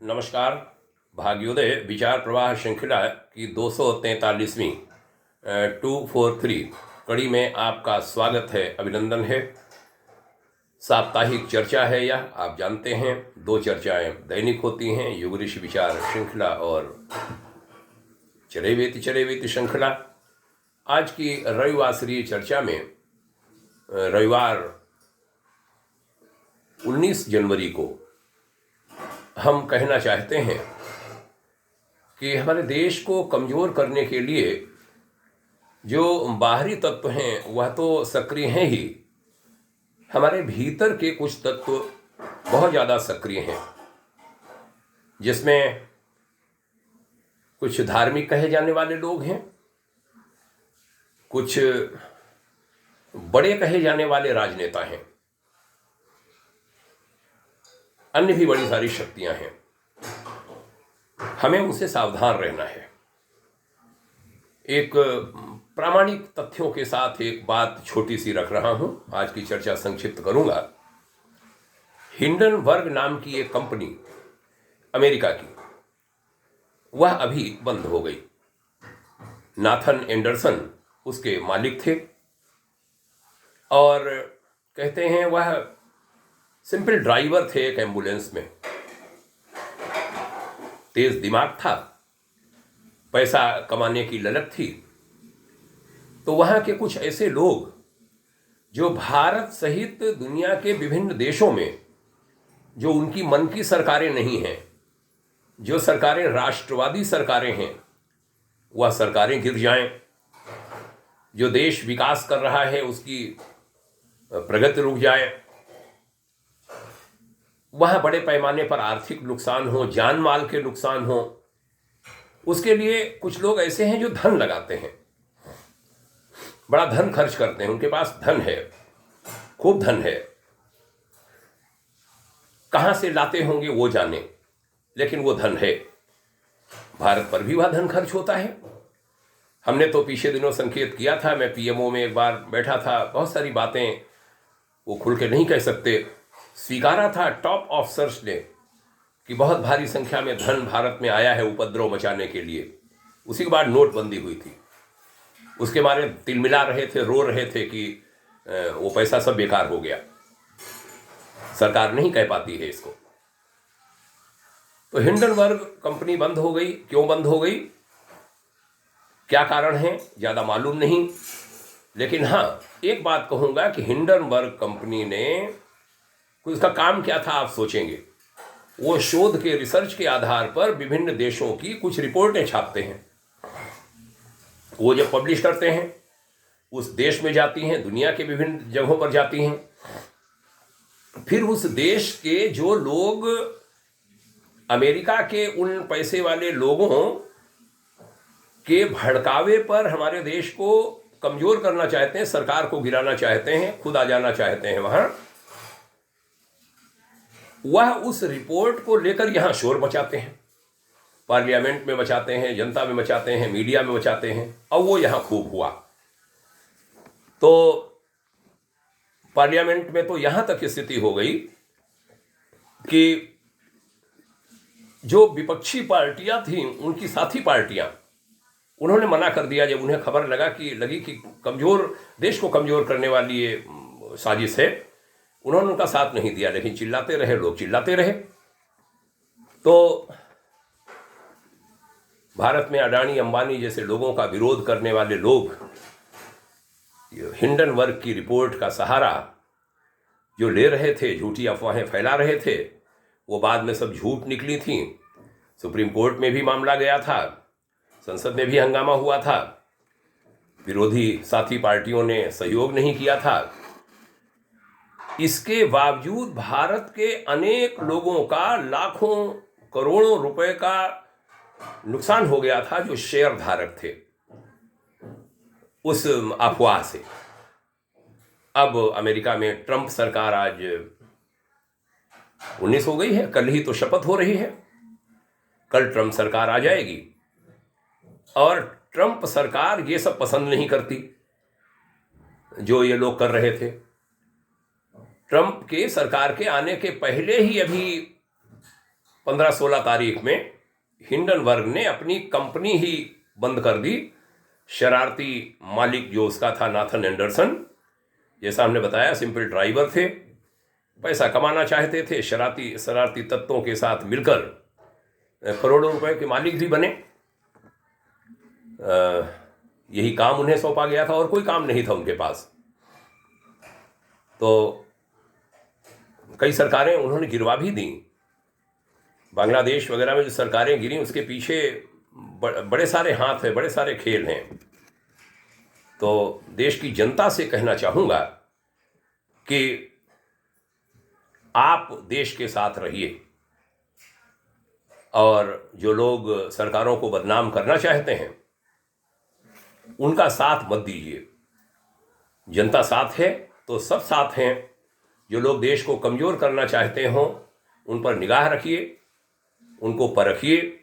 नमस्कार। भाग्योदय विचार प्रवाह श्रृंखला की 243वीं 243 कड़ी में आपका स्वागत है, अभिनंदन है। साप्ताहिक चर्चा है यह, आप जानते हैं। 2 चर्चाएं दैनिक होती हैं, युग ऋषि विचार श्रृंखला और चले वेति श्रृंखला। आज की रविवासरीय चर्चा में रविवार 19 जनवरी को हम कहना चाहते हैं कि हमारे देश को कमज़ोर करने के लिए जो बाहरी तत्व हैं वह तो सक्रिय हैं ही, हमारे भीतर के कुछ तत्व बहुत ज़्यादा सक्रिय हैं, जिसमें कुछ धार्मिक कहे जाने वाले लोग हैं, कुछ बड़े कहे जाने वाले राजनेता हैं, अन्य भी बड़ी सारी शक्तियां हैं। हमें उनसे सावधान रहना है। एक प्रामाणिक तथ्यों के साथ एक बात छोटी सी रख रहा हूं, आज की चर्चा संक्षिप्त करूंगा। हिंडनबर्ग नाम की एक कंपनी अमेरिका की, वह अभी बंद हो गई। नाथन एंडरसन उसके मालिक थे और कहते हैं वह सिंपल ड्राइवर थे एक एम्बुलेंस में। तेज दिमाग था, पैसा कमाने की ललक थी। तो वहाँ के कुछ ऐसे लोग जो भारत सहित दुनिया के विभिन्न देशों में जो उनकी मन की सरकारें नहीं हैं, जो सरकारें राष्ट्रवादी सरकारें हैं, वह सरकारें गिर जाएं। जो देश विकास कर रहा है उसकी प्रगति रुक जाए, वहाँ बड़े पैमाने पर आर्थिक नुकसान हो, जान माल के नुकसान हो, उसके लिए कुछ लोग ऐसे हैं जो धन लगाते हैं, बड़ा धन खर्च करते हैं। उनके पास धन है, खूब धन है, कहाँ से लाते होंगे वो जाने, लेकिन वो धन है। भारत पर भी वह धन खर्च होता है। हमने तो पिछले दिनों संकेत किया था, मैं पीएमओ में एक बार बैठा था, बहुत सारी बातें वो खुल के नहीं कह सकते, स्वीकारा था टॉप ऑफिसर्स ने कि बहुत भारी संख्या में धन भारत में आया है उपद्रव मचाने के लिए। उसी के बाद नोटबंदी हुई थी, उसके बारे में तिलमिला रहे थे, रो रहे थे कि वो पैसा सब बेकार हो गया। सरकार नहीं कह पाती है इसको। तो हिंडनबर्ग कंपनी बंद हो गई। क्यों बंद हो गई, क्या कारण है, ज़्यादा मालूम नहीं। लेकिन हाँ, एक बात कहूँगा कि हिंडनबर्ग कंपनी ने, उसका काम क्या था आप सोचेंगे, वो शोध के रिसर्च के आधार पर विभिन्न देशों की कुछ रिपोर्टें छापते हैं। वो जब पब्लिश करते हैं उस देश में जाती हैं, दुनिया के विभिन्न जगहों पर जाती हैं। फिर उस देश के जो लोग अमेरिका के उन पैसे वाले लोगों के भड़कावे पर हमारे देश को कमजोर करना चाहते हैं, सरकार को गिराना चाहते हैं, खुद आ जाना चाहते हैं वहां, वह उस रिपोर्ट को लेकर यहां शोर मचाते हैं, पार्लियामेंट में मचाते हैं, जनता में मचाते हैं, मीडिया में मचाते हैं। और वो यहां खूब हुआ। तो पार्लियामेंट में तो यहां तक स्थिति हो गई कि जो विपक्षी पार्टियां थीं, उनकी साथी पार्टियां, उन्होंने मना कर दिया जब उन्हें खबर लगी कि कमजोर देश को कमजोर करने वाली ये साजिश है। उन्होंने उनका साथ नहीं दिया, लेकिन चिल्लाते रहे लोग, चिल्लाते रहे। तो भारत में अडानी अंबानी जैसे लोगों का विरोध करने वाले लोग हिंडनबर्ग की रिपोर्ट का सहारा जो ले रहे थे, झूठी अफवाहें फैला रहे थे, वो बाद में सब झूठ निकली थी। सुप्रीम कोर्ट में भी मामला गया था, संसद में भी हंगामा हुआ था, विरोधी साथी पार्टियों ने सहयोग नहीं किया था। इसके बावजूद भारत के अनेक लोगों का लाखों करोड़ों रुपए का नुकसान हो गया था, जो शेयर धारक थे उस अफवाह से। अब अमेरिका में ट्रंप सरकार आज 19 हो गई है, कल ही तो शपथ हो रही है, कल ट्रंप सरकार आ जाएगी। और ट्रंप सरकार ये सब पसंद नहीं करती जो ये लोग कर रहे थे। ट्रंप के सरकार के आने के पहले ही अभी 15-16 तारीख में हिंडनबर्ग ने अपनी कंपनी ही बंद कर दी। शरारती मालिक जो उसका था नाथन एंडरसन, जैसा हमने बताया सिंपल ड्राइवर थे, पैसा कमाना चाहते थे, शरारती तत्वों के साथ मिलकर करोड़ों रुपए के मालिक भी बने। यही काम उन्हें सौंपा गया था और कोई काम नहीं था उनके पास। तो कई सरकारें उन्होंने गिरवा भी दी। बांग्लादेश वगैरह में जो सरकारें गिरी उसके पीछे बड़े सारे हाथ हैं, बड़े सारे खेल हैं। तो देश की जनता से कहना चाहूँगा कि आप देश के साथ रहिए और जो लोग सरकारों को बदनाम करना चाहते हैं उनका साथ मत दीजिए। जनता साथ है तो सब साथ हैं। जो लोग देश को कमज़ोर करना चाहते हों उन पर निगाह रखिए, उनको परखिए,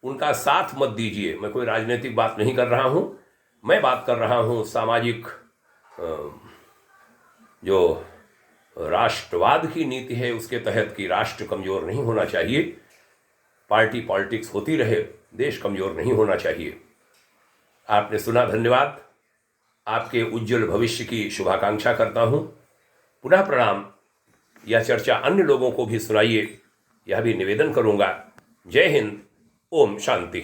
उनका साथ मत दीजिए। मैं कोई राजनीतिक बात नहीं कर रहा हूँ, मैं बात कर रहा हूँ सामाजिक जो राष्ट्रवाद की नीति है उसके तहत कि राष्ट्र कमज़ोर नहीं होना चाहिए, पार्टी पॉलिटिक्स होती रहे, देश कमज़ोर नहीं होना चाहिए। आपने सुना, धन्यवाद। आपके उज्जवल भविष्य की शुभाकांक्षा करता हूँ। पुनः प्रणाम। यह चर्चा अन्य लोगों को भी सुनाइए, यह भी निवेदन करूँगा। जय हिंद। ओम शांति।